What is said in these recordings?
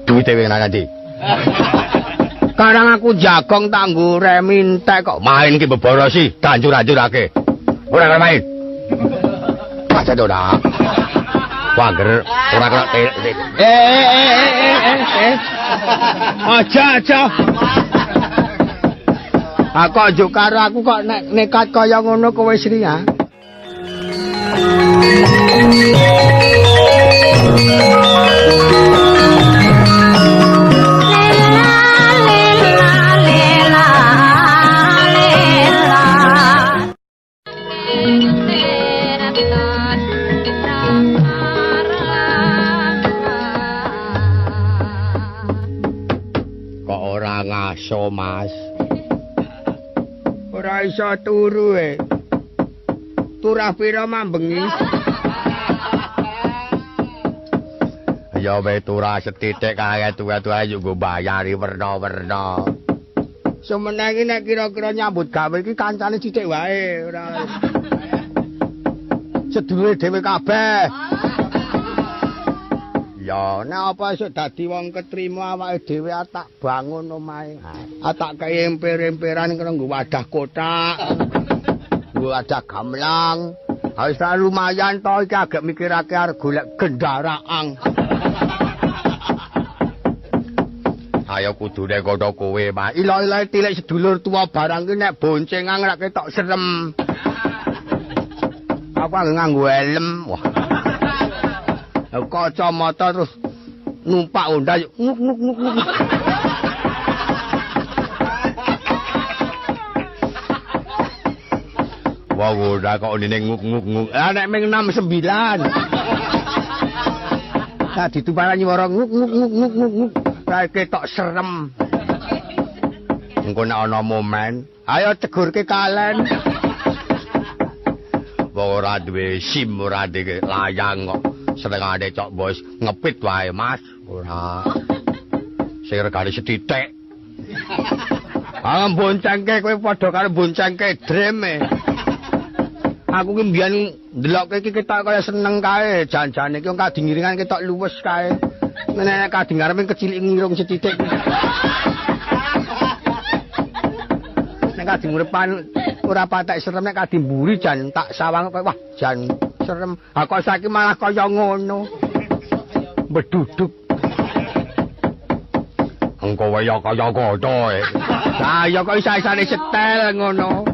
Duwite wing nang ndi? Karang aku jagong tanggo remintek kok main ki beborosi dancur-ancurake. Ora kena main. Aja ora. Wangger ora kena telik. Aja. Aku njuk karo aku kok nek nekat kaya ngono kowe Sri ya. Kok ora ngaso, Mas? Ora iso turu e. Turah pira mambengi? Ya wae turah sethithik kae tuwa-tuwa yo nggo bayari werna-werna. Semene iki nek kira-kira nyambut gawe iki kancane sithik wae ora. Sedulure dhewe kabeh. Ya nek apa esuk dadi wong ketrima awake dhewe tak bangun omahe. Tak kaya emper-emperan kena nggo wadah kotak. Nggo wadah gamelang. Wis lumayan to iki agak mikirake arep golek kendaraan. Ayo kudune kono kowe, Pak. Ila-ila tilik sedulur tua barang ki nek boncengan ra ketok serem. Apa nganggo helm? Wah. Kacamata terus numpak Honda nguk. Wah, Honda kok nene nguk. Nek ming 69. Nah ditumparan nyuwara nguk. Kae ketok serem. Engko nek ana momen, ayo tegurke kalen. Wong ora duwe SIM, ora duwe layang kok. Senengane cok bos ngepit wae, Mas. Ora. Sing regane sethithik. Boncengke kowe padha karo boncengke dreme. Aku ki mbiyen ndelokke iki ketok kaya seneng kae, jan-jane iki wong kadingiringan ketok luwes kae. Nek kading ngarepe kecilik ngirung sethithik. Nek kading urepan ora patek serem nek kading mburi jan tak sawang kowe wah jan serem. Ha kok saiki malah kaya ngono. Beduduk. Engko wae kaya kono e. Lah ya kok isa-isane setel ngono.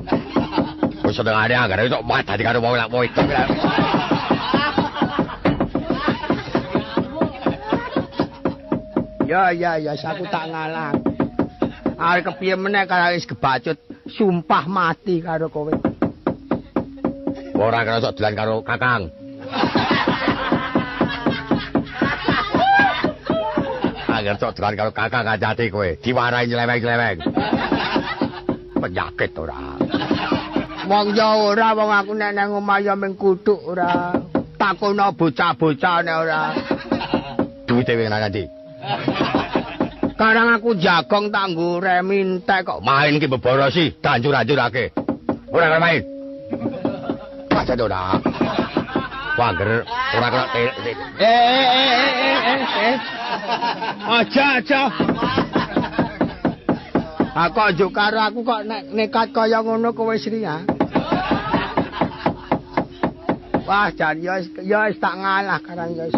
Wis senengane anggere kok padani karo wong lak wedok. Ya, aku tak ngalah. Arep kepiye meneh karo wis kebacut sumpah mati karo kowe. Ora kena sok dolan karo Kakang. Agar sok dolan karo Kakang kajati kowe, diwarai nyeleweng-nyeleweng. Penyakit ora. Wong ya ora, wong aku nek nang omah ya mung kuthuk ora. Takono bocah-bocah nek ora. Duwite wing nang ndi? Karang aku jagong tanggo remintek kok main ki beborosi dancur-ancurake. Ora kena main. Aja ora. Wangger ora kena telik. Aja. Aku njuk karo aku kok nek nekat kaya ngono kowe Sri ya. Wah, jan ya wis tak ngalah karang ya.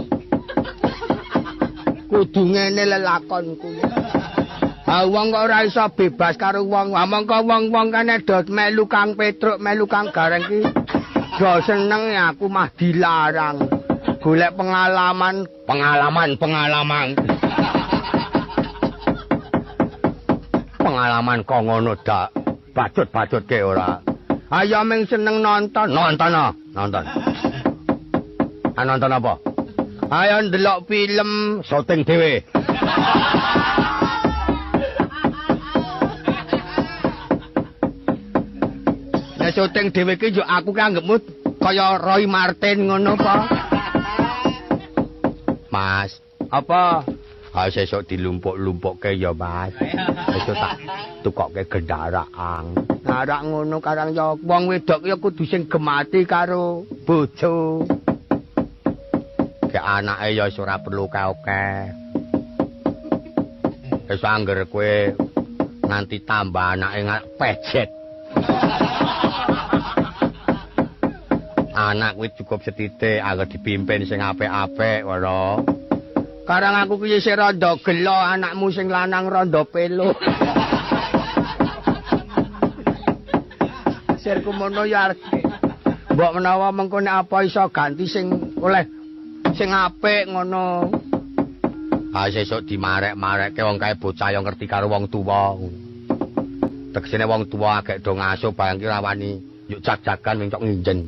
Kudu ngene lelakonku. Ha wong kok ora iso bebas karo wong. Ha mongko wong-wong kene do melu Kang Petruk, melu Kang Gareng ki do seneng ya aku mah dilarang. Golek pengalaman. Pengalaman kok ngono dak bacut-bacutke ora. Ayo ming seneng nonton. Nonton. Nonton apa? Ayo ndelok film syuting dhewe. Nek syuting dhewe ki yo aku ki anggapmu kaya Roy Martin ngono apa? Mas, apa? Ha sesuk dilumpuk-lumpukke ya, Mas. Sesuk tak tukokke kendaraan. Nah, rak ngono karang ya wong wedok ya kudu sing gemati karo bojo. Anake ya ora perlu kae-kae. Wis angger kowe nganti tambah anake pejet. Anak kuwi cukup setitik agar dipimpin sing apik-apik ora. Karang aku ki isih rada gelo anakmu sing lanang rada pelo. Sirku mono ya arep. Mbok menawa mengko nek apa iso ganti sing oleh sing apik ngono. Ah sesuk dimarek-marekke wong kae bocah yo ngerti karo wong tuwa. Tegesine wong tuwa agek do ngasuh barang ki rawani yuk jag-jagan mencok nginjen.